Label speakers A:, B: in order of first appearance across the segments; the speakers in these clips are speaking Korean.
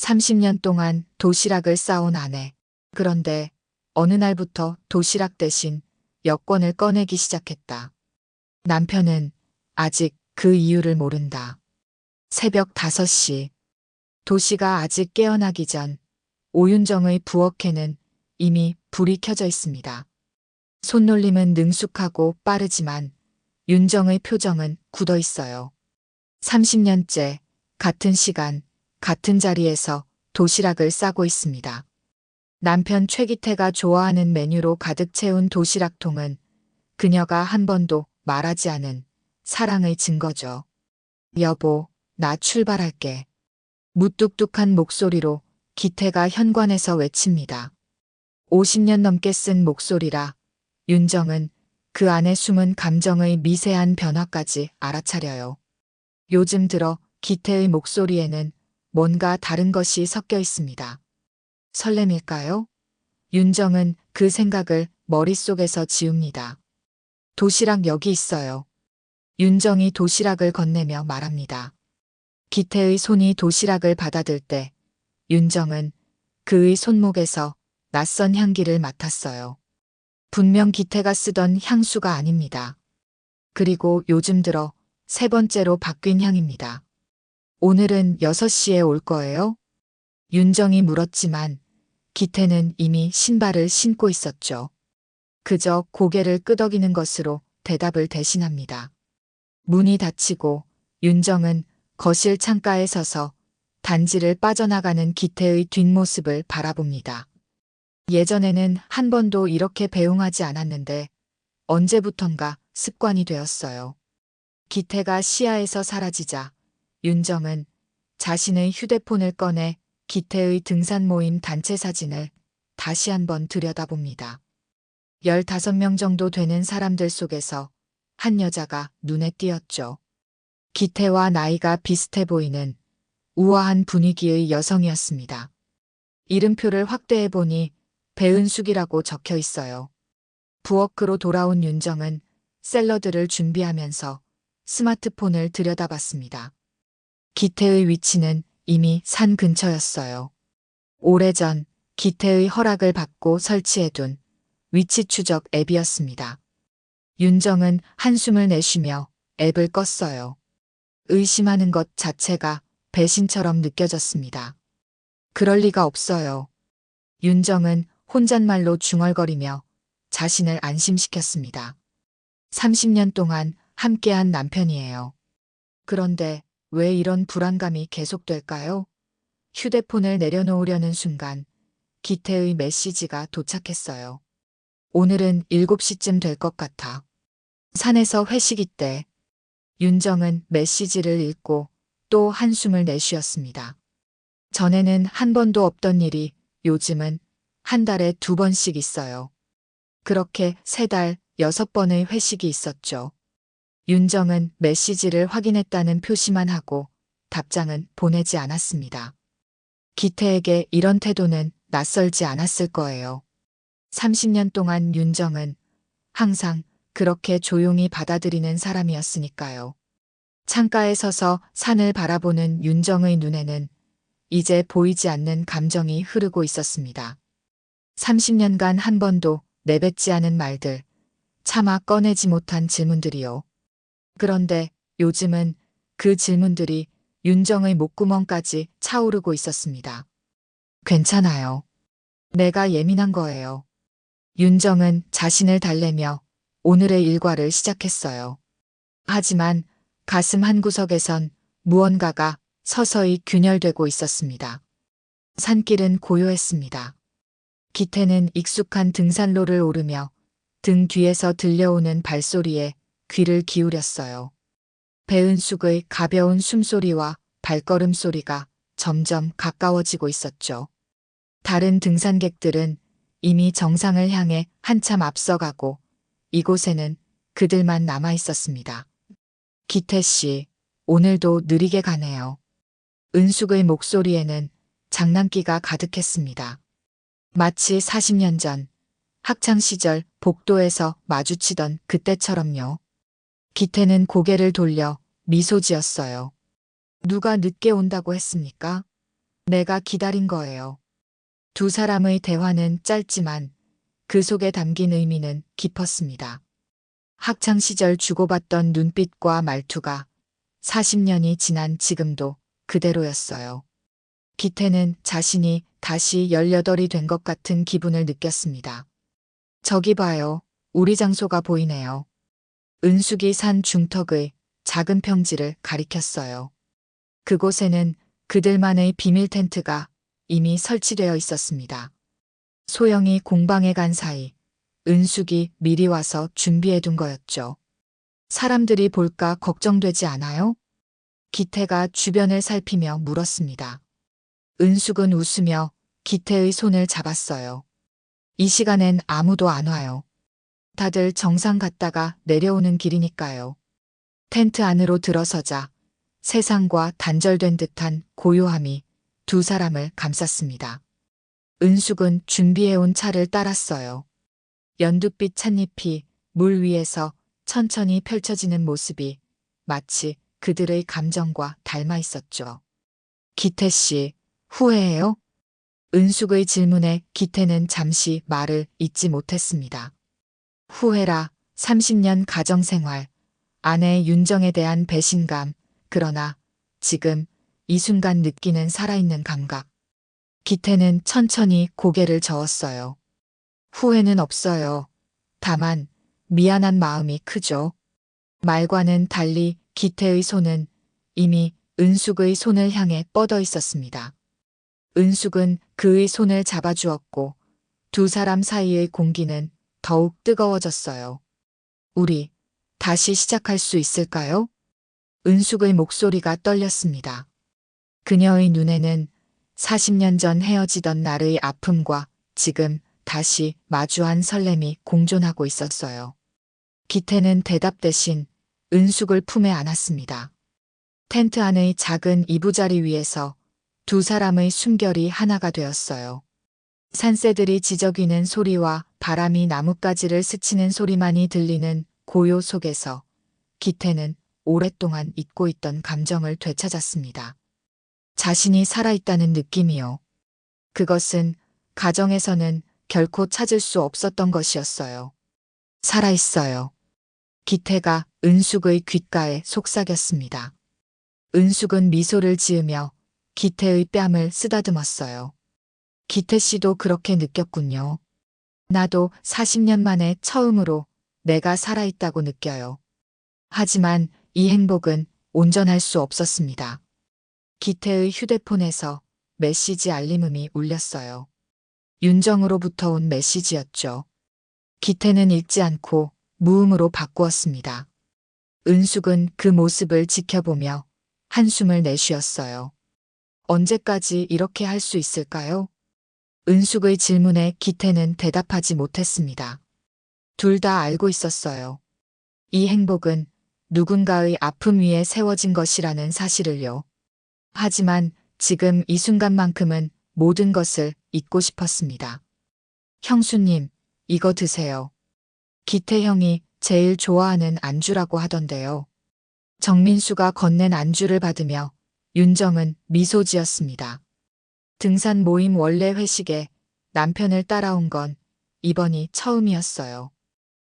A: 30년 동안 도시락을 싸온 아내. 그런데 어느 날부터 도시락 대신 여권을 꺼내기 시작했다. 남편은 아직 그 이유를 모른다. 새벽 5시. 도시가 아직 깨어나기 전 오윤정의 부엌에는 이미 불이 켜져 있습니다. 손놀림은 능숙하고 빠르지만 윤정의 표정은 굳어 있어요. 30년째 같은 시간, 같은 자리에서 도시락을 싸고 있습니다. 남편 최기태가 좋아하는 메뉴로 가득 채운 도시락통은 그녀가 한 번도 말하지 않은 사랑의 증거죠. 여보, 나 출발할게. 무뚝뚝한 목소리로 기태가 현관에서 외칩니다. 50년 넘게 쓴 목소리라 윤정은 그 안에 숨은 감정의 미세한 변화까지 알아차려요. 요즘 들어 기태의 목소리에는 뭔가 다른 것이 섞여 있습니다. 설렘일까요? 윤정은 그 생각을 머릿속에서 지웁니다. 도시락 여기 있어요. 윤정이 도시락을 건네며 말합니다. 기태의 손이 도시락을 받아들 때 윤정은 그의 손목에서 낯선 향기를 맡았어요. 분명 기태가 쓰던 향수가 아닙니다. 그리고 요즘 들어 3번째로 바뀐 향입니다. 오늘은 6시에 올 거예요? 윤정이 물었지만 기태는 이미 신발을 신고 있었죠. 그저 고개를 끄덕이는 것으로 대답을 대신합니다. 문이 닫히고 윤정은 거실 창가에 서서 단지를 빠져나가는 기태의 뒷모습을 바라봅니다. 예전에는 한 번도 이렇게 배웅하지 않았는데 언제부턴가 습관이 되었어요. 기태가 시야에서 사라지자 윤정은 자신의 휴대폰을 꺼내 기태의 등산 모임 단체 사진을 다시 한번 들여다봅니다. 15명 정도 되는 사람들 속에서 한 여자가 눈에 띄었죠. 기태와 나이가 비슷해 보이는 우아한 분위기의 여성이었습니다. 이름표를 확대해 보니 배은숙이라고 적혀 있어요. 부엌으로 돌아온 윤정은 샐러드를 준비하면서 스마트폰을 들여다봤습니다. 기태의 위치는 이미 산 근처였어요. 오래전 기태의 허락을 받고 설치해둔 위치 추적 앱이었습니다. 윤정은 한숨을 내쉬며 앱을 껐어요. 의심하는 것 자체가 배신처럼 느껴졌습니다. 그럴 리가 없어요. 윤정은 혼잣말로 중얼거리며 자신을 안심시켰습니다. 30년 동안 함께한 남편이에요. 그런데 왜 이런 불안감이 계속될까요? 휴대폰을 내려놓으려는 순간 기태의 메시지가 도착했어요. 오늘은 7시쯤 될 것 같아. 산에서 회식 있대. 윤정은 메시지를 읽고 또 한숨을 내쉬었습니다. 전에는 한 번도 없던 일이 요즘은 한 달에 2번씩 있어요. 그렇게 3달, 6번의 회식이 있었죠. 윤정은 메시지를 확인했다는 표시만 하고 답장은 보내지 않았습니다. 기태에게 이런 태도는 낯설지 않았을 거예요. 30년 동안 윤정은 항상 그렇게 조용히 받아들이는 사람이었으니까요. 창가에 서서 산을 바라보는 윤정의 눈에는 이제 보이지 않는 감정이 흐르고 있었습니다. 30년간 한 번도 내뱉지 않은 말들, 차마 꺼내지 못한 질문들이요. 그런데 요즘은 그 질문들이 윤정의 목구멍까지 차오르고 있었습니다. 괜찮아요. 내가 예민한 거예요. 윤정은 자신을 달래며 오늘의 일과를 시작했어요. 하지만 가슴 한구석에선 무언가가 서서히 균열되고 있었습니다. 산길은 고요했습니다. 기태는 익숙한 등산로를 오르며 등 뒤에서 들려오는 발소리에 귀를 기울였어요. 배은숙의 가벼운 숨소리와 발걸음 소리가 점점 가까워지고 있었죠. 다른 등산객들은 이미 정상을 향해 한참 앞서가고 이곳에는 그들만 남아 있었습니다. 기태 씨, 오늘도 느리게 가네요. 은숙의 목소리에는 장난기가 가득했습니다. 마치 40년 전 학창시절 복도에서 마주치던 그때처럼요. 기태는 고개를 돌려 미소 지었어요. 누가 늦게 온다고 했습니까? 내가 기다린 거예요. 두 사람의 대화는 짧지만 그 속에 담긴 의미는 깊었습니다. 학창 시절 주고받던 눈빛과 말투가 40년이 지난 지금도 그대로였어요. 기태는 자신이 다시 18이 된 것 같은 기분을 느꼈습니다. 저기 봐요. 우리 장소가 보이네요. 은숙이 산 중턱의 작은 평지를 가리켰어요. 그곳에는 그들만의 비밀 텐트가 이미 설치되어 있었습니다. 소영이 공방에 간 사이 은숙이 미리 와서 준비해 둔 거였죠. 사람들이 볼까 걱정되지 않아요? 기태가 주변을 살피며 물었습니다. 은숙은 웃으며 기태의 손을 잡았어요. 이 시간엔 아무도 안 와요. 다들 정상 갔다가 내려오는 길이니까요. 텐트 안으로 들어서자 세상과 단절된 듯한 고요함이 두 사람을 감쌌습니다. 은숙은 준비해온 차를 따랐어요. 연두빛 찻잎이 물 위에서 천천히 펼쳐지는 모습이 마치 그들의 감정과 닮아 있었죠. 기태 씨, 후회해요? 은숙의 질문에 기태는 잠시 말을 잇지 못했습니다. 후회라 30년 가정생활, 아내 윤정에 대한 배신감, 그러나 지금 이 순간 느끼는 살아있는 감각. 기태는 천천히 고개를 저었어요. 후회는 없어요. 다만 미안한 마음이 크죠. 말과는 달리 기태의 손은 이미 은숙의 손을 향해 뻗어 있었습니다. 은숙은 그의 손을 잡아주었고 두 사람 사이의 공기는 더욱 뜨거워졌어요. 우리 다시 시작할 수 있을까요? 은숙의 목소리가 떨렸습니다. 그녀의 눈에는 40년 전 헤어지던 날의 아픔과 지금 다시 마주한 설렘이 공존하고 있었어요. 기태는 대답 대신 은숙을 품에 안았습니다. 텐트 안의 작은 이부자리 위에서 두 사람의 숨결이 하나가 되었어요. 산새들이 지저귀는 소리와 바람이 나뭇가지를 스치는 소리만이 들리는 고요 속에서 기태는 오랫동안 잊고 있던 감정을 되찾았습니다. 자신이 살아있다는 느낌이요. 그것은 가정에서는 결코 찾을 수 없었던 것이었어요. 살아있어요. 기태가 은숙의 귓가에 속삭였습니다. 은숙은 미소를 지으며 기태의 뺨을 쓰다듬었어요. 기태 씨도 그렇게 느꼈군요. 나도 40년 만에 처음으로 내가 살아있다고 느껴요. 하지만 이 행복은 온전할 수 없었습니다. 기태의 휴대폰에서 메시지 알림음이 울렸어요. 윤정으로부터 온 메시지였죠. 기태는 읽지 않고 무음으로 바꾸었습니다. 은숙은 그 모습을 지켜보며 한숨을 내쉬었어요. 언제까지 이렇게 할 수 있을까요? 은숙의 질문에 기태는 대답하지 못했습니다. 둘 다 알고 있었어요. 이 행복은 누군가의 아픔 위에 세워진 것이라는 사실을요. 하지만 지금 이 순간만큼은 모든 것을 잊고 싶었습니다. 형수님, 이거 드세요. 기태 형이 제일 좋아하는 안주라고 하던데요. 정민수가 건넨 안주를 받으며 윤정은 미소 지었습니다. 등산 모임 원래 회식에 남편을 따라온 건 이번이 처음이었어요.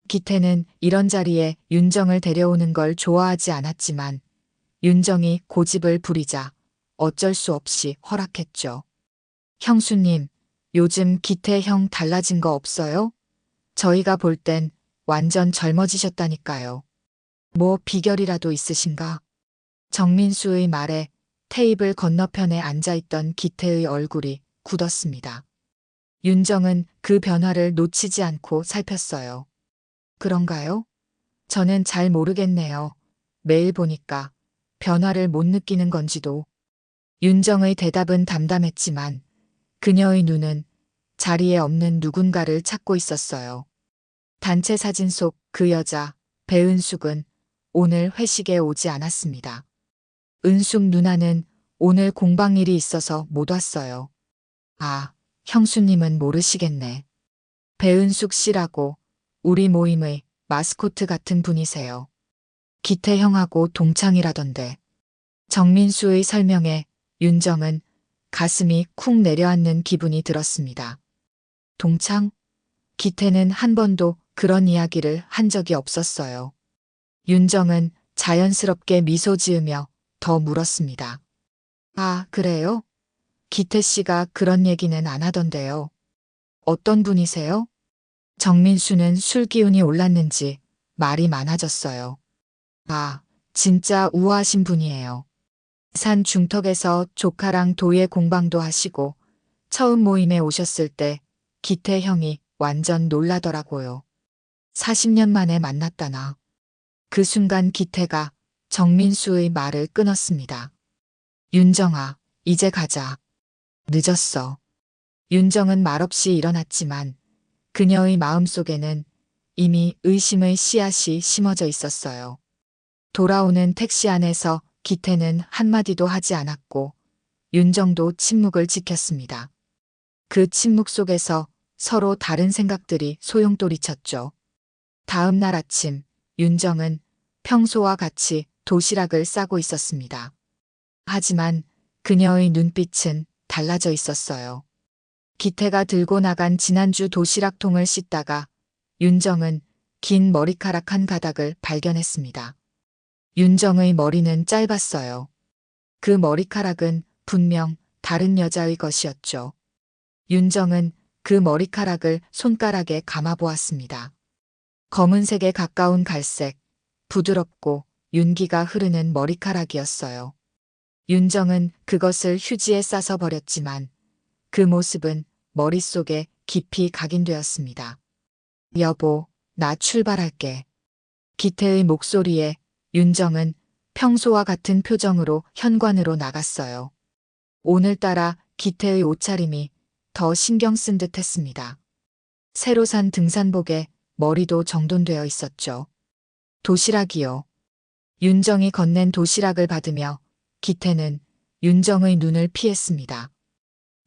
A: 기태는 이런 자리에 윤정을 데려오는 걸 좋아하지 않았지만 윤정이 고집을 부리자 어쩔 수 없이 허락했죠. 형수님, 요즘 기태 형 달라진 거 없어요? 저희가 볼 땐 완전 젊어지셨다니까요. 뭐 비결이라도 있으신가? 정민수의 말에 테이블 건너편에 앉아있던 기태의 얼굴이 굳었습니다. 윤정은 그 변화를 놓치지 않고 살폈어요. 그런가요? 저는 잘 모르겠네요. 매일 보니까 변화를 못 느끼는 건지도. 윤정의 대답은 담담했지만 그녀의 눈은 자리에 없는 누군가를 찾고 있었어요. 단체 사진 속 그 여자, 배은숙은 오늘 회식에 오지 않았습니다. 은숙 누나는 오늘 공방일이 있어서 못 왔어요. 아, 형수님은 모르시겠네. 배은숙 씨라고 우리 모임의 마스코트 같은 분이세요. 기태 형하고 동창이라던데. 정민수의 설명에 윤정은 가슴이 쿵 내려앉는 기분이 들었습니다. 동창? 기태는 한 번도 그런 이야기를 한 적이 없었어요. 윤정은 자연스럽게 미소 지으며 더 물었습니다. 아, 그래요? 기태 씨가 그런 얘기는 안 하던데요. 어떤 분이세요? 정민수는 술 기운이 올랐는지 말이 많아졌어요. 아, 진짜 우아하신 분이에요. 산 중턱에서 조카랑 도예 공방도 하시고 처음 모임에 오셨을 때 기태 형이 완전 놀라더라고요. 40년 만에 만났다나. 그 순간 기태가 정민수의 말을 끊었습니다. 윤정아, 이제 가자. 늦었어. 윤정은 말없이 일어났지만 그녀의 마음속에는 이미 의심의 씨앗이 심어져 있었어요. 돌아오는 택시 안에서 기태는 한마디도 하지 않았고 윤정도 침묵을 지켰습니다. 그 침묵 속에서 서로 다른 생각들이 소용돌이쳤죠. 다음 날 아침 윤정은 평소와 같이 도시락을 싸고 있었습니다. 하지만 그녀의 눈빛은 달라져 있었어요. 기태가 들고 나간 지난주 도시락통을 씻다가 윤정은 긴 머리카락 한 가닥을 발견했습니다. 윤정의 머리는 짧았어요. 그 머리카락은 분명 다른 여자의 것이었죠. 윤정은 그 머리카락을 손가락에 감아보았습니다. 검은색에 가까운 갈색, 부드럽고 윤기가 흐르는 머리카락이었어요. 윤정은 그것을 휴지에 싸서 버렸지만 그 모습은 머릿속에 깊이 각인되었습니다. 여보, 나 출발할게. 기태의 목소리에 윤정은 평소와 같은 표정으로 현관으로 나갔어요. 오늘따라 기태의 옷차림이 더 신경 쓴 듯 했습니다. 새로 산 등산복에 머리도 정돈되어 있었죠. 도시락이요. 윤정이 건넨 도시락을 받으며 기태는 윤정의 눈을 피했습니다.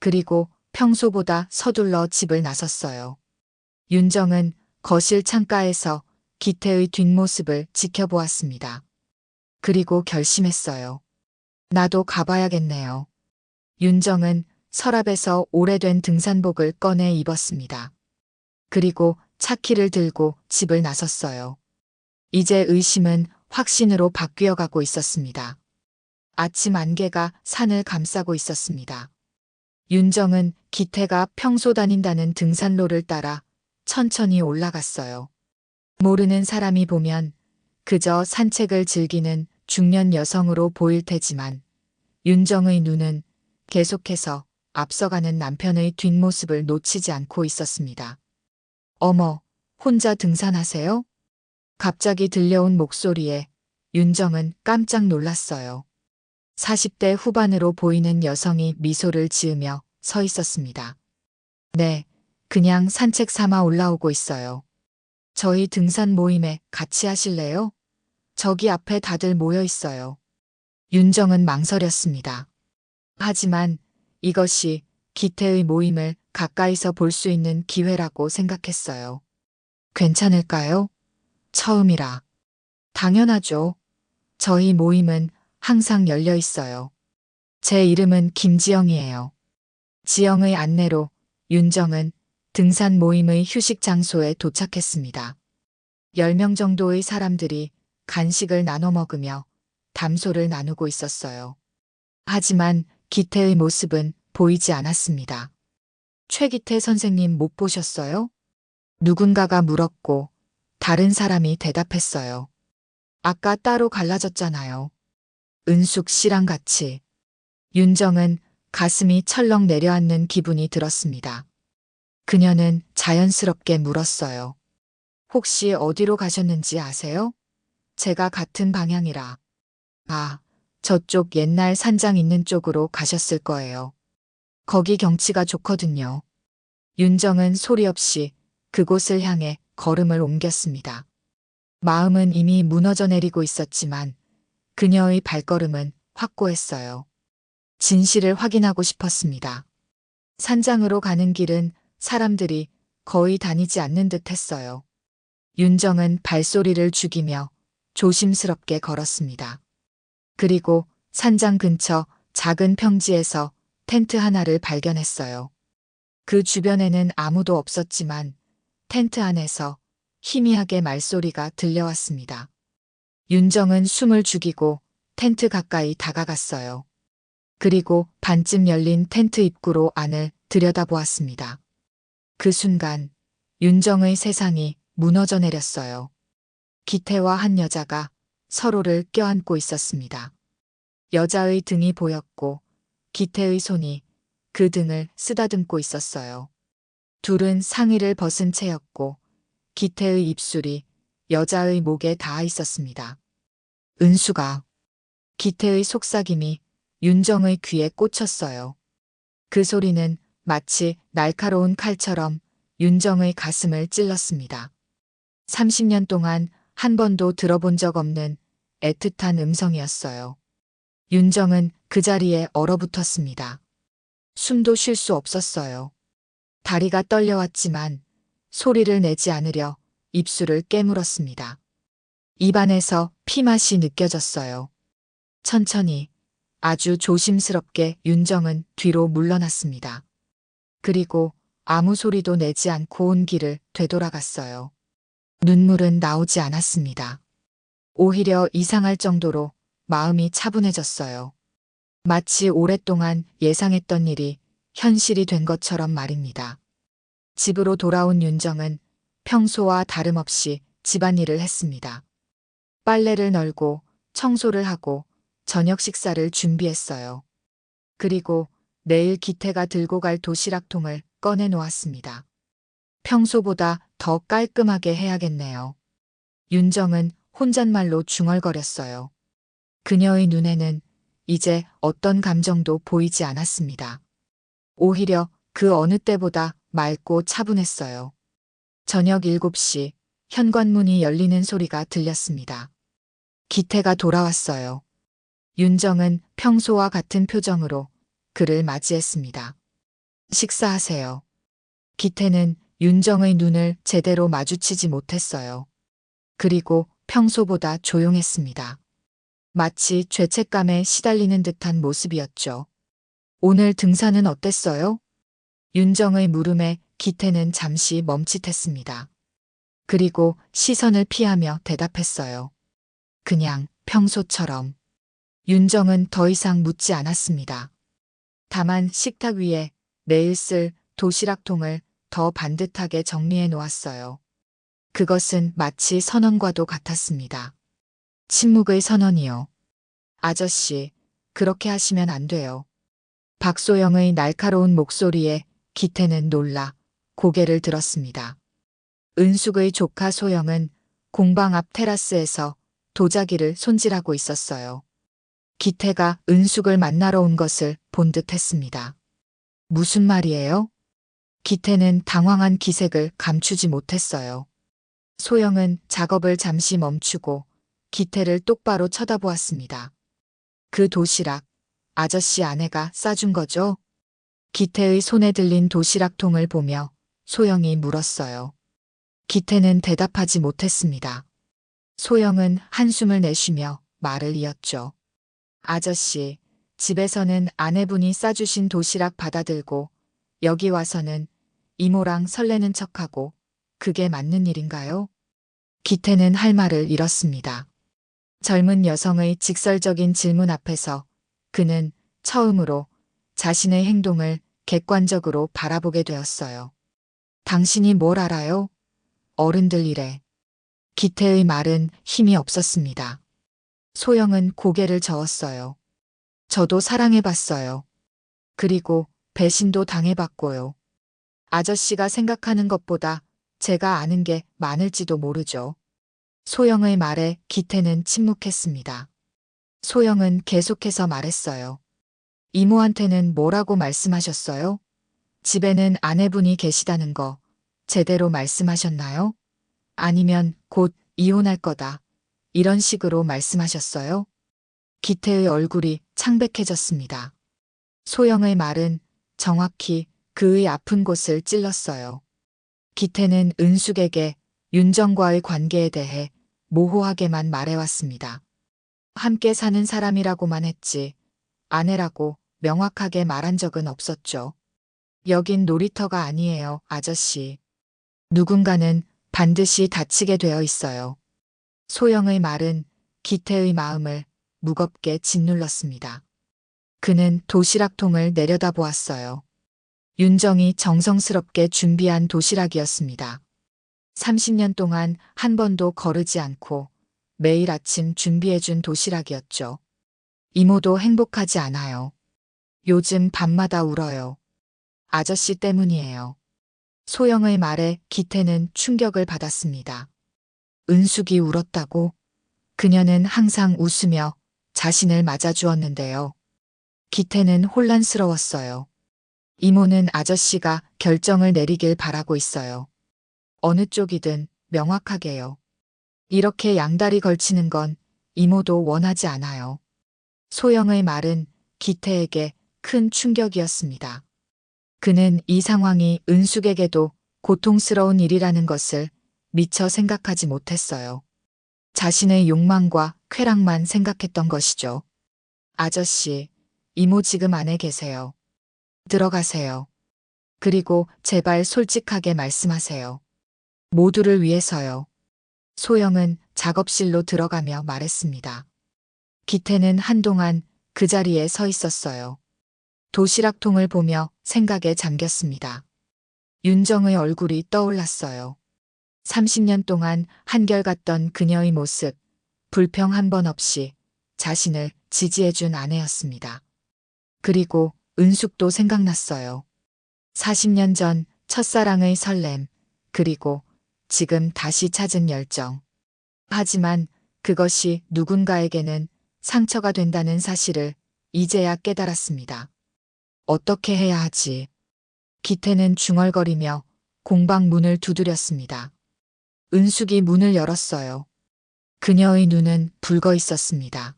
A: 그리고 평소보다 서둘러 집을 나섰어요. 윤정은 거실 창가에서 기태의 뒷모습을 지켜보았습니다. 그리고 결심했어요. 나도 가봐야겠네요. 윤정은 서랍에서 오래된 등산복을 꺼내 입었습니다. 그리고 차키를 들고 집을 나섰어요. 이제 의심은 확신으로 바뀌어 가고 있었습니다. 아침 안개가 산을 감싸고 있었습니다. 윤정은 기태가 평소 다닌다는 등산로를 따라 천천히 올라갔어요. 모르는 사람이 보면 그저 산책을 즐기는 중년 여성으로 보일 테지만 윤정의 눈은 계속해서 앞서가는 남편의 뒷모습을 놓치지 않고 있었습니다. 어머, 혼자 등산하세요? 갑자기 들려온 목소리에 윤정은 깜짝 놀랐어요. 40대 후반으로 보이는 여성이 미소를 지으며 서 있었습니다. 네, 그냥 산책 삼아 올라오고 있어요. 저희 등산 모임에 같이 하실래요? 저기 앞에 다들 모여 있어요. 윤정은 망설였습니다. 하지만 이것이 기태의 모임을 가까이서 볼 수 있는 기회라고 생각했어요. 괜찮을까요? 처음이라. 당연하죠. 저희 모임은 항상 열려 있어요. 제 이름은 김지영이에요. 지영의 안내로 윤정은 등산 모임의 휴식 장소에 도착했습니다. 10명 정도의 사람들이 간식을 나눠 먹으며 담소를 나누고 있었어요. 하지만 기태의 모습은 보이지 않았습니다. 최기태 선생님 못 보셨어요? 누군가가 물었고 다른 사람이 대답했어요. 아까 따로 갈라졌잖아요. 은숙 씨랑 같이. 윤정은 가슴이 철렁 내려앉는 기분이 들었습니다. 그녀는 자연스럽게 물었어요. 혹시 어디로 가셨는지 아세요? 제가 같은 방향이라. 아, 저쪽 옛날 산장 있는 쪽으로 가셨을 거예요. 거기 경치가 좋거든요. 윤정은 소리 없이 그곳을 향해 걸음을 옮겼습니다. 마음은 이미 무너져 내리고 있었지만 그녀의 발걸음은 확고했어요. 진실을 확인하고 싶었습니다. 산장으로 가는 길은 사람들이 거의 다니지 않는 듯 했어요. 윤정은 발소리를 죽이며 조심스럽게 걸었습니다. 그리고 산장 근처 작은 평지에서 텐트 하나를 발견했어요. 그 주변에는 아무도 없었지만 텐트 안에서 희미하게 말소리가 들려왔습니다. 윤정은 숨을 죽이고 텐트 가까이 다가갔어요. 그리고 반쯤 열린 텐트 입구로 안을 들여다보았습니다. 그 순간 윤정의 세상이 무너져 내렸어요. 기태와 한 여자가 서로를 껴안고 있었습니다. 여자의 등이 보였고 기태의 손이 그 등을 쓰다듬고 있었어요. 둘은 상의를 벗은 채였고 기태의 입술이 여자의 목에 닿아 있었습니다. 은수가. 기태의 속삭임이 윤정의 귀에 꽂혔어요. 그 소리는 마치 날카로운 칼처럼 윤정의 가슴을 찔렀습니다. 30년 동안 한 번도 들어본 적 없는 애틋한 음성이었어요. 윤정은 그 자리에 얼어붙었습니다. 숨도 쉴 수 없었어요. 다리가 떨려왔지만 소리를 내지 않으려 입술을 깨물었습니다. 입안에서 피맛이 느껴졌어요. 천천히, 아주 조심스럽게 윤정은 뒤로 물러났습니다. 그리고 아무 소리도 내지 않고 온 길을 되돌아갔어요. 눈물은 나오지 않았습니다. 오히려 이상할 정도로 마음이 차분해졌어요. 마치 오랫동안 예상했던 일이 현실이 된 것처럼 말입니다. 집으로 돌아온 윤정은 평소와 다름없이 집안일을 했습니다. 빨래를 널고 청소를 하고 저녁 식사를 준비했어요. 그리고 내일 기태가 들고 갈 도시락통을 꺼내 놓았습니다. 평소보다 더 깔끔하게 해야겠네요. 윤정은 혼잣말로 중얼거렸어요. 그녀의 눈에는 이제 어떤 감정도 보이지 않았습니다. 오히려 그 어느 때보다 맑고 차분했어요. 저녁 7시 현관문이 열리는 소리가 들렸습니다. 기태가 돌아왔어요. 윤정은 평소와 같은 표정으로 그를 맞이했습니다. 식사하세요. 기태는 윤정의 눈을 제대로 마주치지 못했어요. 그리고 평소보다 조용했습니다. 마치 죄책감에 시달리는 듯한 모습이었죠. 오늘 등산은 어땠어요? 윤정의 물음에 기태는 잠시 멈칫했습니다. 그리고 시선을 피하며 대답했어요. 그냥 평소처럼. 윤정은 더 이상 묻지 않았습니다. 다만 식탁 위에 내일 쓸 도시락통을 더 반듯하게 정리해 놓았어요. 그것은 마치 선언과도 같았습니다. 침묵의 선언이요. 아저씨, 그렇게 하시면 안 돼요. 박소영의 날카로운 목소리에 기태는 놀라 고개를 들었습니다. 은숙의 조카 소영은 공방 앞 테라스에서 도자기를 손질하고 있었어요. 기태가 은숙을 만나러 온 것을 본 듯했습니다. 무슨 말이에요? 기태는 당황한 기색을 감추지 못했어요. 소영은 작업을 잠시 멈추고 기태를 똑바로 쳐다보았습니다. 그 도시락, 아저씨 아내가 싸준 거죠? 기태의 손에 들린 도시락통을 보며 소영이 물었어요. 기태는 대답하지 못했습니다. 소영은 한숨을 내쉬며 말을 이었죠. 아저씨, 집에서는 아내분이 싸주신 도시락 받아들고 여기 와서는 이모랑 설레는 척하고 그게 맞는 일인가요? 기태는 할 말을 잃었습니다. 젊은 여성의 직설적인 질문 앞에서 그는 처음으로 자신의 행동을 객관적으로 바라보게 되었어요. 당신이 뭘 알아요? 어른들 일에. 기태의 말은 힘이 없었습니다. 소영은 고개를 저었어요. 저도 사랑해봤어요. 그리고 배신도 당해봤고요. 아저씨가 생각하는 것보다 제가 아는 게 많을지도 모르죠. 소영의 말에 기태는 침묵했습니다. 소영은 계속해서 말했어요. 이모한테는 뭐라고 말씀하셨어요? 집에는 아내분이 계시다는 거 제대로 말씀하셨나요? 아니면 곧 이혼할 거다. 이런 식으로 말씀하셨어요? 기태의 얼굴이 창백해졌습니다. 소영의 말은 정확히 그의 아픈 곳을 찔렀어요. 기태는 은숙에게 윤정과의 관계에 대해 모호하게만 말해왔습니다. 함께 사는 사람이라고만 했지 아내라고 명확하게 말한 적은 없었죠. 여긴 놀이터가 아니에요, 아저씨. 누군가는 반드시 다치게 되어 있어요. 소영의 말은 기태의 마음을 무겁게 짓눌렀습니다. 그는 도시락통을 내려다보았어요. 윤정이 정성스럽게 준비한 도시락이었습니다. 30년 동안 한 번도 거르지 않고 매일 아침 준비해준 도시락이었죠. 이모도 행복하지 않아요. 요즘 밤마다 울어요. 아저씨 때문이에요. 소영의 말에 기태는 충격을 받았습니다. 은숙이 울었다고? 그녀는 항상 웃으며 자신을 맞아주었는데요. 기태는 혼란스러웠어요. 이모는 아저씨가 결정을 내리길 바라고 있어요. 어느 쪽이든 명확하게요. 이렇게 양다리 걸치는 건 이모도 원하지 않아요. 소영의 말은 기태에게 큰 충격이었습니다. 그는 이 상황이 은숙에게도 고통스러운 일이라는 것을 미처 생각하지 못했어요. 자신의 욕망과 쾌락만 생각했던 것이죠. 아저씨, 이모 지금 안에 계세요. 들어가세요. 그리고 제발 솔직하게 말씀하세요. 모두를 위해서요. 소영은 작업실로 들어가며 말했습니다. 기태는 한동안 그 자리에 서 있었어요. 도시락통을 보며 생각에 잠겼습니다. 윤정의 얼굴이 떠올랐어요. 30년 동안 한결같던 그녀의 모습, 불평 한 번 없이 자신을 지지해준 아내였습니다. 그리고 은숙도 생각났어요. 40년 전 첫사랑의 설렘, 그리고 지금 다시 찾은 열정. 하지만 그것이 누군가에게는 상처가 된다는 사실을 이제야 깨달았습니다. 어떻게 해야 하지? 기태는 중얼거리며 공방 문을 두드렸습니다. 은숙이 문을 열었어요. 그녀의 눈은 붉어 있었습니다.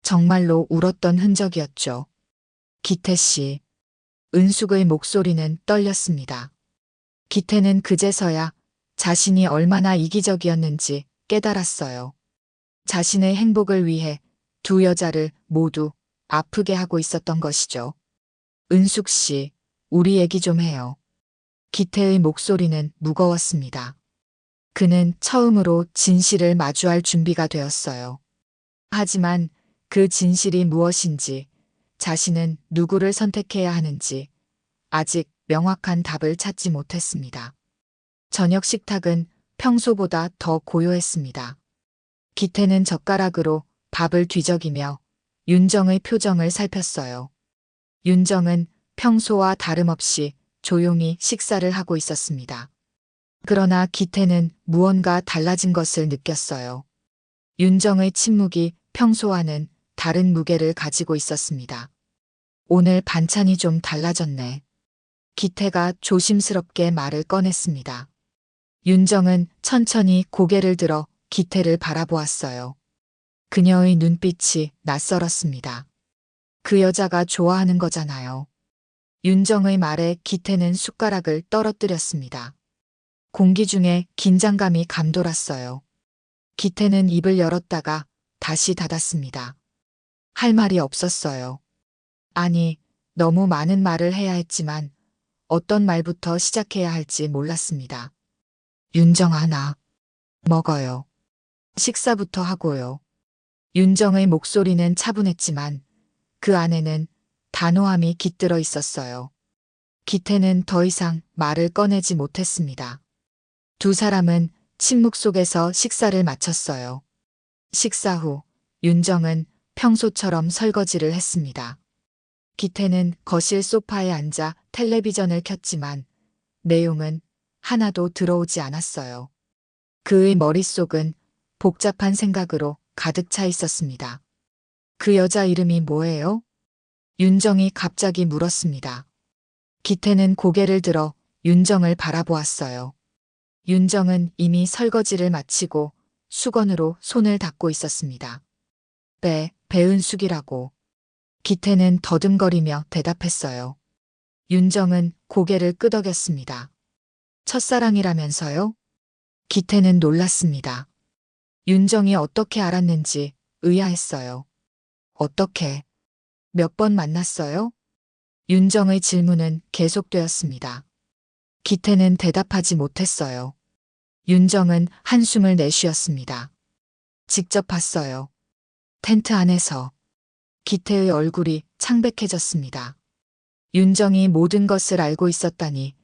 A: 정말로 울었던 흔적이었죠. 기태 씨. 은숙의 목소리는 떨렸습니다. 기태는 그제서야 자신이 얼마나 이기적이었는지 깨달았어요. 자신의 행복을 위해 두 여자를 모두 아프게 하고 있었던 것이죠. 은숙 씨, 우리 얘기 좀 해요. 기태의 목소리는 무거웠습니다. 그는 처음으로 진실을 마주할 준비가 되었어요. 하지만 그 진실이 무엇인지, 자신은 누구를 선택해야 하는지 아직 명확한 답을 찾지 못했습니다. 저녁 식탁은 평소보다 더 고요했습니다. 기태는 젓가락으로 밥을 뒤적이며 윤정의 표정을 살폈어요. 윤정은 평소와 다름없이 조용히 식사를 하고 있었습니다. 그러나 기태는 무언가 달라진 것을 느꼈어요. 윤정의 침묵이 평소와는 다른 무게를 가지고 있었습니다. 오늘 반찬이 좀 달라졌네. 기태가 조심스럽게 말을 꺼냈습니다. 윤정은 천천히 고개를 들어 기태를 바라보았어요. 그녀의 눈빛이 낯설었습니다. 그 여자가 좋아하는 거잖아요. 윤정의 말에 기태는 숟가락을 떨어뜨렸습니다. 공기 중에 긴장감이 감돌았어요. 기태는 입을 열었다가 다시 닫았습니다. 할 말이 없었어요. 아니, 너무 많은 말을 해야 했지만 어떤 말부터 시작해야 할지 몰랐습니다. 윤정아, 나 먹어요. 식사부터 하고요. 윤정의 목소리는 차분했지만 그 안에는 단호함이 깃들어 있었어요. 기태는 더 이상 말을 꺼내지 못했습니다. 두 사람은 침묵 속에서 식사를 마쳤어요. 식사 후 윤정은 평소처럼 설거지를 했습니다. 기태는 거실 소파에 앉아 텔레비전을 켰지만 내용은 하나도 들어오지 않았어요. 그의 머릿속은 복잡한 생각으로 가득 차 있었습니다. 그 여자 이름이 뭐예요? 윤정이 갑자기 물었습니다. 기태는 고개를 들어 윤정을 바라보았어요. 윤정은 이미 설거지를 마치고 수건으로 손을 닦고 있었습니다. 배은숙이라고. 기태는 더듬거리며 대답했어요. 윤정은 고개를 끄덕였습니다. 첫사랑이라면서요? 기태는 놀랐습니다. 윤정이 어떻게 알았는지 의아했어요. 어떻게? 몇 번 만났어요? 윤정의 질문은 계속되었습니다. 기태는 대답하지 못했어요. 윤정은 한숨을 내쉬었습니다. 직접 봤어요. 텐트 안에서. 기태의 얼굴이 창백해졌습니다. 윤정이 모든 것을 알고 있었다니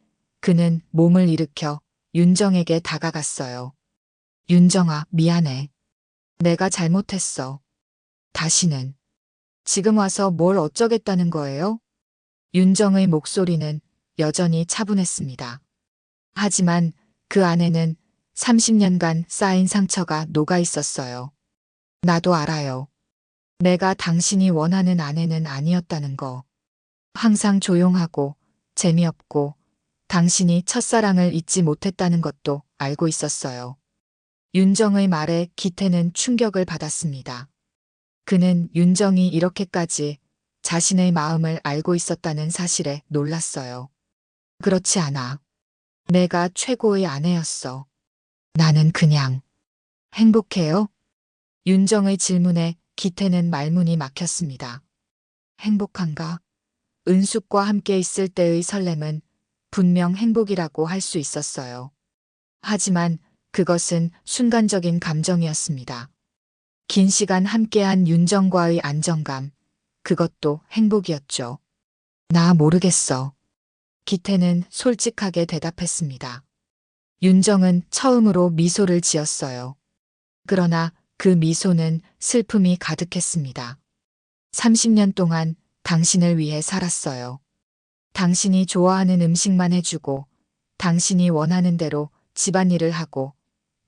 A: 그는 몸을 일으켜 윤정에게 다가갔어요. 윤정아, 미안해. 내가 잘못했어. 다시는. 지금 와서 뭘 어쩌겠다는 거예요? 윤정의 목소리는 여전히 차분했습니다. 하지만 그 안에는 30년간 쌓인 상처가 녹아 있었어요. 나도 알아요. 내가 당신이 원하는 아내는 아니었다는 거. 항상 조용하고 재미없고 당신이 첫사랑을 잊지 못했다는 것도 알고 있었어요. 윤정의 말에 기태는 충격을 받았습니다. 그는 윤정이 이렇게까지 자신의 마음을 알고 있었다는 사실에 놀랐어요. 그렇지 않아. 내가 최고의 아내였어. 나는 그냥 행복해요? 윤정의 질문에 기태는 말문이 막혔습니다. 행복한가? 은숙과 함께 있을 때의 설렘은 분명 행복이라고 할 수 있었어요. 하지만 그것은 순간적인 감정이었습니다. 긴 시간 함께한 윤정과의 안정감, 그것도 행복이었죠. 나 모르겠어. 기태는 솔직하게 대답했습니다. 윤정은 처음으로 미소를 지었어요. 그러나 그 미소는 슬픔이 가득했습니다. 30년 동안 당신을 위해 살았어요. 당신이 좋아하는 음식만 해주고, 당신이 원하는 대로 집안일을 하고,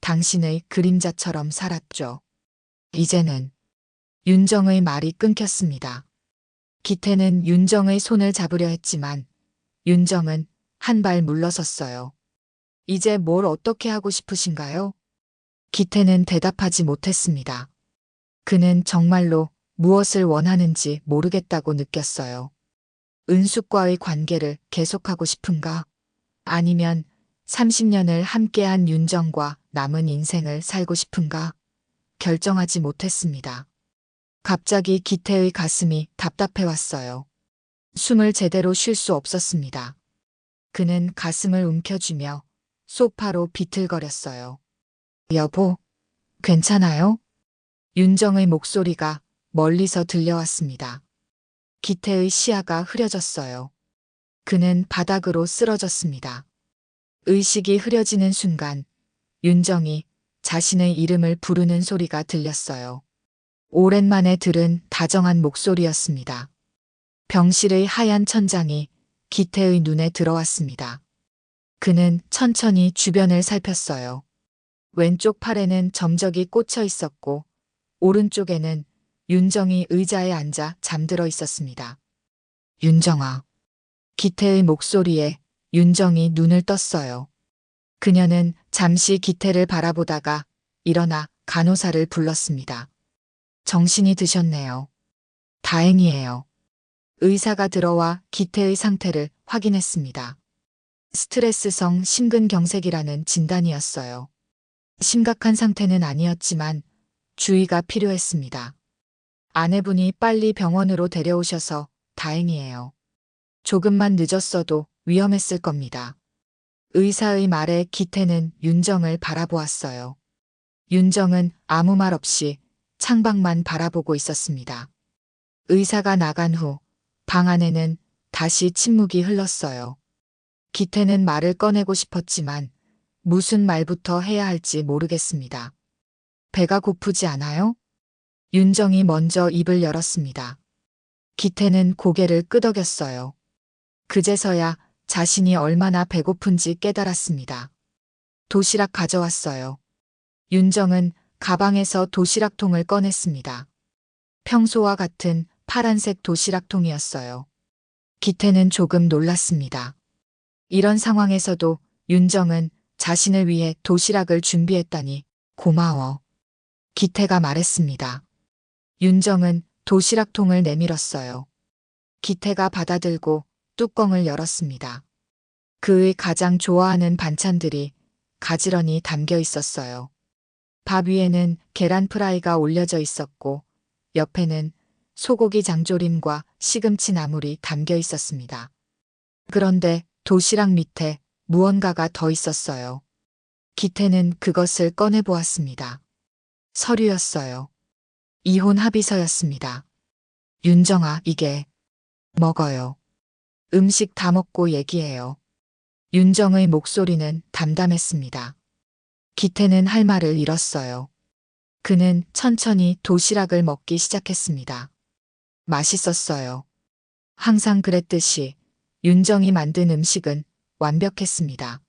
A: 당신의 그림자처럼 살았죠. 이제는 윤정의 말이 끊겼습니다. 기태는 윤정의 손을 잡으려 했지만 윤정은 한 발 물러섰어요. 이제 뭘 어떻게 하고 싶으신가요? 기태는 대답하지 못했습니다. 그는 정말로 무엇을 원하는지 모르겠다고 느꼈어요. 은숙과의 관계를 계속하고 싶은가? 아니면 30년을 함께한 윤정과 남은 인생을 살고 싶은가? 결정하지 못했습니다. 갑자기 기태의 가슴이 답답해 왔어요. 숨을 제대로 쉴 수 없었습니다. 그는 가슴을 움켜쥐며 소파로 비틀거렸어요. 여보, 괜찮아요? 윤정의 목소리가 멀리서 들려왔습니다. 기태의 시야가 흐려졌어요. 그는 바닥으로 쓰러졌습니다. 의식이 흐려지는 순간 윤정이 자신의 이름을 부르는 소리가 들렸어요. 오랜만에 들은 다정한 목소리였습니다. 병실의 하얀 천장이 기태의 눈에 들어왔습니다. 그는 천천히 주변을 살폈어요. 왼쪽 팔에는 점적이 꽂혀 있었고 오른쪽에는 윤정이 의자에 앉아 잠들어 있었습니다. 윤정아. 기태의 목소리에 윤정이 눈을 떴어요. 그녀는 잠시 기태를 바라보다가 일어나 간호사를 불렀습니다. 정신이 드셨네요. 다행이에요. 의사가 들어와 기태의 상태를 확인했습니다. 스트레스성 심근경색이라는 진단이었어요. 심각한 상태는 아니었지만 주의가 필요했습니다. 아내분이 빨리 병원으로 데려오셔서 다행이에요. 조금만 늦었어도 위험했을 겁니다. 의사의 말에 기태는 윤정을 바라보았어요. 윤정은 아무 말 없이 창밖만 바라보고 있었습니다. 의사가 나간 후 방 안에는 다시 침묵이 흘렀어요. 기태는 말을 꺼내고 싶었지만 무슨 말부터 해야 할지 모르겠습니다. 배가 고프지 않아요? 윤정이 먼저 입을 열었습니다. 기태는 고개를 끄덕였어요. 그제서야 자신이 얼마나 배고픈지 깨달았습니다. 도시락 가져왔어요. 윤정은 가방에서 도시락통을 꺼냈습니다. 평소와 같은 파란색 도시락통이었어요. 기태는 조금 놀랐습니다. 이런 상황에서도 윤정은 자신을 위해 도시락을 준비했다니 고마워. 기태가 말했습니다. 윤정은 도시락통을 내밀었어요. 기태가 받아들고 뚜껑을 열었습니다. 그의 가장 좋아하는 반찬들이 가지런히 담겨 있었어요. 밥 위에는 계란 프라이가 올려져 있었고 옆에는 소고기 장조림과 시금치 나물이 담겨 있었습니다. 그런데 도시락 밑에 무언가가 더 있었어요. 기태는 그것을 꺼내 보았습니다. 서류였어요. 이혼 합의서였습니다. 윤정아, 이게 먹어요. 음식 다 먹고 얘기해요. 윤정의 목소리는 담담했습니다. 기태는 할 말을 잃었어요. 그는 천천히 도시락을 먹기 시작했습니다. 맛있었어요. 항상 그랬듯이 윤정이 만든 음식은 완벽했습니다.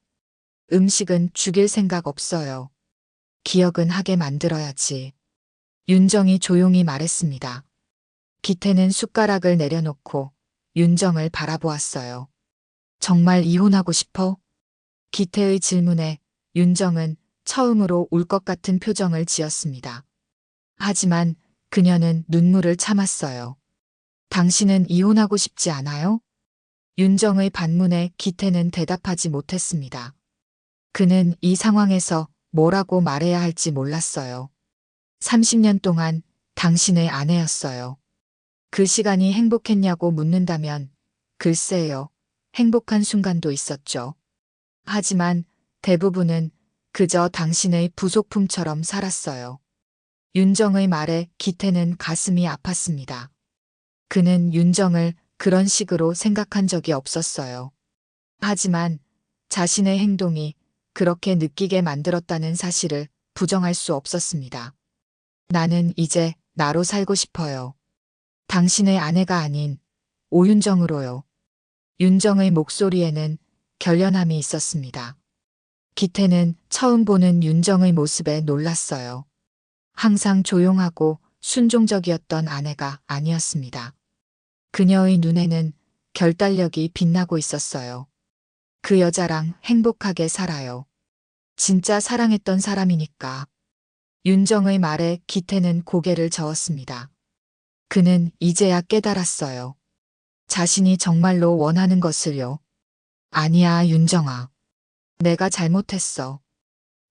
A: 음식은 죽일 생각 없어요. 기억은 하게 만들어야지. 윤정이 조용히 말했습니다. 기태는 숟가락을 내려놓고 윤정을 바라보았어요. 정말 이혼하고 싶어? 기태의 질문에 윤정은 처음으로 울 것 같은 표정을 지었습니다. 하지만 그녀는 눈물을 참았어요. 당신은 이혼하고 싶지 않아요? 윤정의 반문에 기태는 대답하지 못했습니다. 그는 이 상황에서 뭐라고 말해야 할지 몰랐어요. 30년 동안 당신의 아내였어요. 그 시간이 행복했냐고 묻는다면 글쎄요. 행복한 순간도 있었죠. 하지만 대부분은 그저 당신의 부속품처럼 살았어요. 윤정의 말에 기태는 가슴이 아팠습니다. 그는 윤정을 그런 식으로 생각한 적이 없었어요. 하지만 자신의 행동이 그렇게 느끼게 만들었다는 사실을 부정할 수 없었습니다. 나는 이제 나로 살고 싶어요. 당신의 아내가 아닌 오윤정으로요. 윤정의 목소리에는 결연함이 있었습니다. 기태는 처음 보는 윤정의 모습에 놀랐어요. 항상 조용하고 순종적이었던 아내가 아니었습니다. 그녀의 눈에는 결단력이 빛나고 있었어요. 그 여자랑 행복하게 살아요. 진짜 사랑했던 사람이니까. 윤정의 말에 기태는 고개를 저었습니다. 그는 이제야 깨달았어요. 자신이 정말로 원하는 것을요. 아니야, 윤정아. 내가 잘못했어.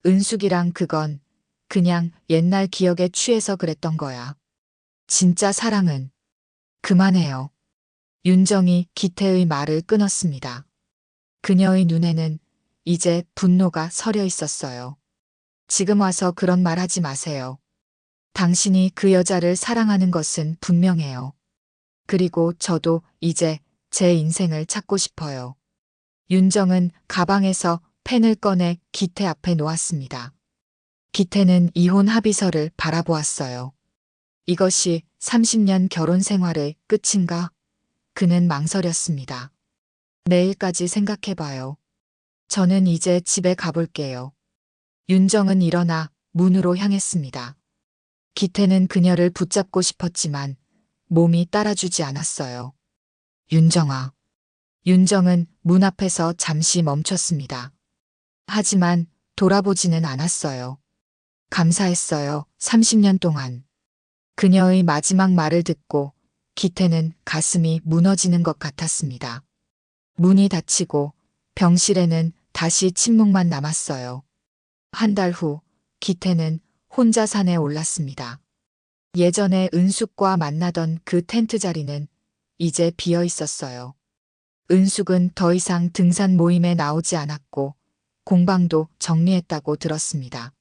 A: 은숙이랑 그건 그냥 옛날 기억에 취해서 그랬던 거야. 진짜 사랑은 그만해요. 윤정이 기태의 말을 끊었습니다. 그녀의 눈에는 이제 분노가 서려 있었어요. 지금 와서 그런 말 하지 마세요. 당신이 그 여자를 사랑하는 것은 분명해요. 그리고 저도 이제 제 인생을 찾고 싶어요. 윤정은 가방에서 펜을 꺼내 기태 앞에 놓았습니다. 기태는 이혼 합의서를 바라보았어요. 이것이 30년 결혼 생활의 끝인가? 그는 망설였습니다. 내일까지 생각해봐요. 저는 이제 집에 가볼게요. 윤정은 일어나 문으로 향했습니다. 기태는 그녀를 붙잡고 싶었지만 몸이 따라주지 않았어요. 윤정아. 윤정은 문 앞에서 잠시 멈췄습니다. 하지만 돌아보지는 않았어요. 감사했어요. 30년 동안. 그녀의 마지막 말을 듣고 기태는 가슴이 무너지는 것 같았습니다. 문이 닫히고 병실에는 다시 침묵만 남았어요. 한 달 후 기태는 혼자 산에 올랐습니다. 예전에 은숙과 만나던 그 텐트 자리는 이제 비어 있었어요. 은숙은 더 이상 등산 모임에 나오지 않았고 공방도 정리했다고 들었습니다.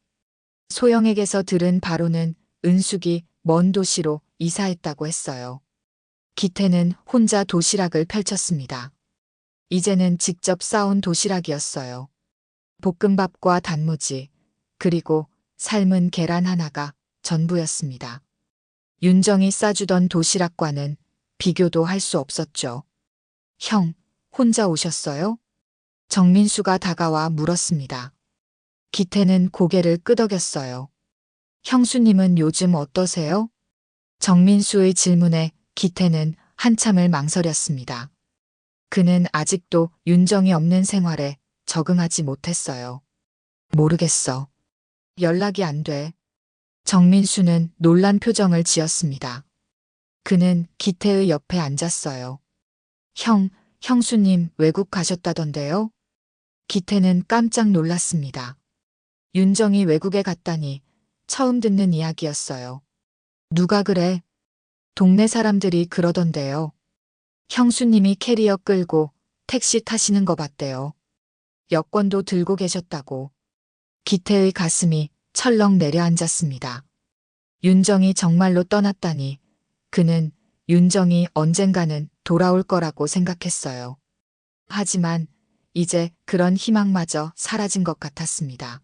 A: 소영에게서 들은 바로는 은숙이 먼 도시로 이사했다고 했어요. 기태는 혼자 도시락을 펼쳤습니다. 이제는 직접 싸온 도시락이었어요. 볶음밥과 단무지, 그리고 삶은 계란 하나가 전부였습니다. 윤정이 싸주던 도시락과는 비교도 할 수 없었죠. 형, 혼자 오셨어요? 정민수가 다가와 물었습니다. 기태는 고개를 끄덕였어요. 형수님은 요즘 어떠세요? 정민수의 질문에 기태는 한참을 망설였습니다. 그는 아직도 윤정이 없는 생활에 적응하지 못했어요. 모르겠어. 연락이 안 돼. 정민수는 놀란 표정을 지었습니다. 그는 기태의 옆에 앉았어요. 형수님 외국 가셨다던데요? 기태는 깜짝 놀랐습니다. 윤정이 외국에 갔다니 처음 듣는 이야기였어요. 누가 그래? 동네 사람들이 그러던데요. 형수님이 캐리어 끌고 택시 타시는 거 봤대요. 여권도 들고 계셨다고. 기태의 가슴이 철렁 내려앉았습니다. 윤정이 정말로 떠났다니 그는 윤정이 언젠가는 돌아올 거라고 생각했어요. 하지만 이제 그런 희망마저 사라진 것 같았습니다.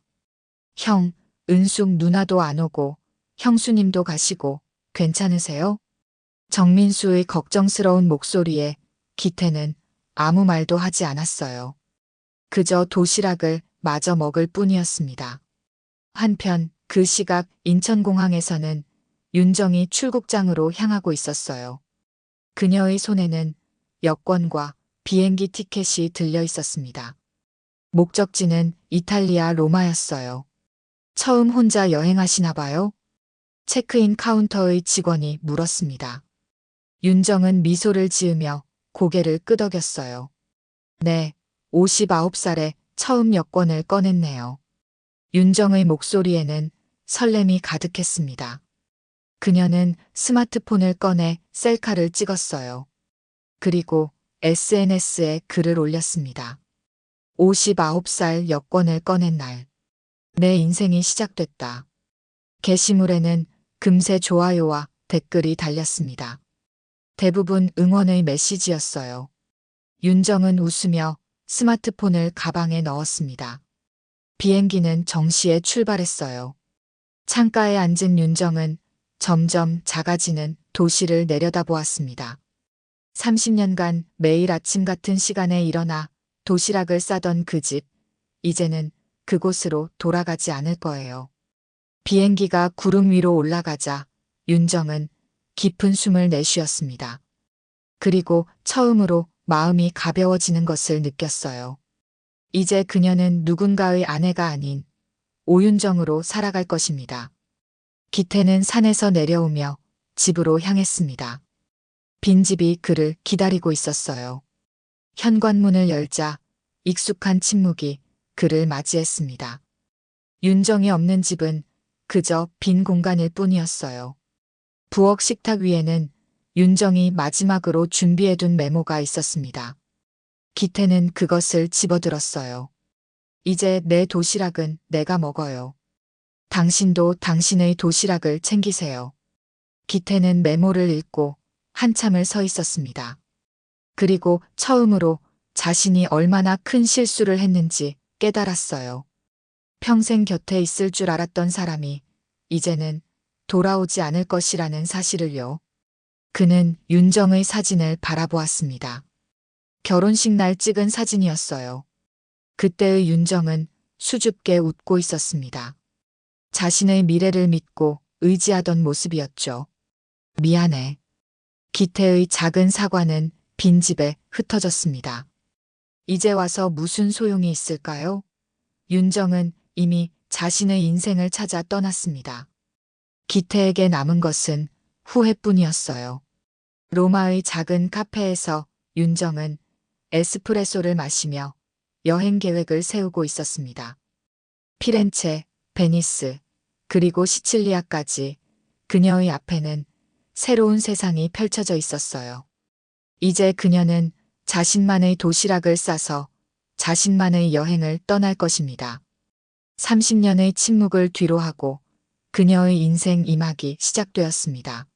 A: 형, 은숙 누나도 안 오고 형수님도 가시고 괜찮으세요? 정민수의 걱정스러운 목소리에 기태는 아무 말도 하지 않았어요. 그저 도시락을 마저 먹을 뿐이었습니다. 한편 그 시각 인천공항에서는 윤정이 출국장으로 향하고 있었어요. 그녀의 손에는 여권과 비행기 티켓이 들려 있었습니다. 목적지는 이탈리아 로마였어요. 처음 혼자 여행하시나 봐요? 체크인 카운터의 직원이 물었습니다. 윤정은 미소를 지으며 고개를 끄덕였어요. 네, 59살에 처음 여권을 꺼냈네요. 윤정의 목소리에는 설렘이 가득했습니다. 그녀는 스마트폰을 꺼내 셀카를 찍었어요. 그리고 SNS에 글을 올렸습니다. 59살 여권을 꺼낸 날. 내 인생이 시작됐다. 게시물에는 금세 좋아요와 댓글이 달렸습니다. 대부분 응원의 메시지였어요. 윤정은 웃으며 스마트폰을 가방에 넣었습니다. 비행기는 정시에 출발했어요. 창가에 앉은 윤정은 점점 작아지는 도시를 내려다보았습니다. 30년간 매일 아침 같은 시간에 일어나 도시락을 싸던 그 집, 이제는 그곳으로 돌아가지 않을 거예요. 비행기가 구름 위로 올라가자 윤정은 깊은 숨을 내쉬었습니다. 그리고 처음으로 마음이 가벼워지는 것을 느꼈어요. 이제 그녀는 누군가의 아내가 아닌 오윤정으로 살아갈 것입니다. 기태는 산에서 내려오며 집으로 향했습니다. 빈집이 그를 기다리고 있었어요. 현관문을 열자 익숙한 침묵이 그를 맞이했습니다. 윤정이 없는 집은 그저 빈 공간일 뿐이었어요. 부엌 식탁 위에는 윤정이 마지막으로 준비해둔 메모가 있었습니다. 기태는 그것을 집어들었어요. 이제 내 도시락은 내가 먹어요. 당신도 당신의 도시락을 챙기세요. 기태는 메모를 읽고 한참을 서 있었습니다. 그리고 처음으로 자신이 얼마나 큰 실수를 했는지 깨달았어요. 평생 곁에 있을 줄 알았던 사람이 이제는 돌아오지 않을 것이라는 사실을요. 그는 윤정의 사진을 바라보았습니다. 결혼식 날 찍은 사진이었어요. 그때의 윤정은 수줍게 웃고 있었습니다. 자신의 미래를 믿고 의지하던 모습이었죠. 미안해. 기태의 작은 사과는 빈집에 흩어졌습니다. 이제 와서 무슨 소용이 있을까요? 윤정은 이미 자신의 인생을 찾아 떠났습니다. 기태에게 남은 것은 후회뿐이었어요. 로마의 작은 카페에서 윤정은 에스프레소를 마시며 여행 계획을 세우고 있었습니다. 피렌체, 베니스, 그리고 시칠리아까지 그녀의 앞에는 새로운 세상이 펼쳐져 있었어요. 이제 그녀는 자신만의 도시락을 싸서 자신만의 여행을 떠날 것입니다. 30년의 침묵을 뒤로하고 그녀의 인생 이막이 시작되었습니다.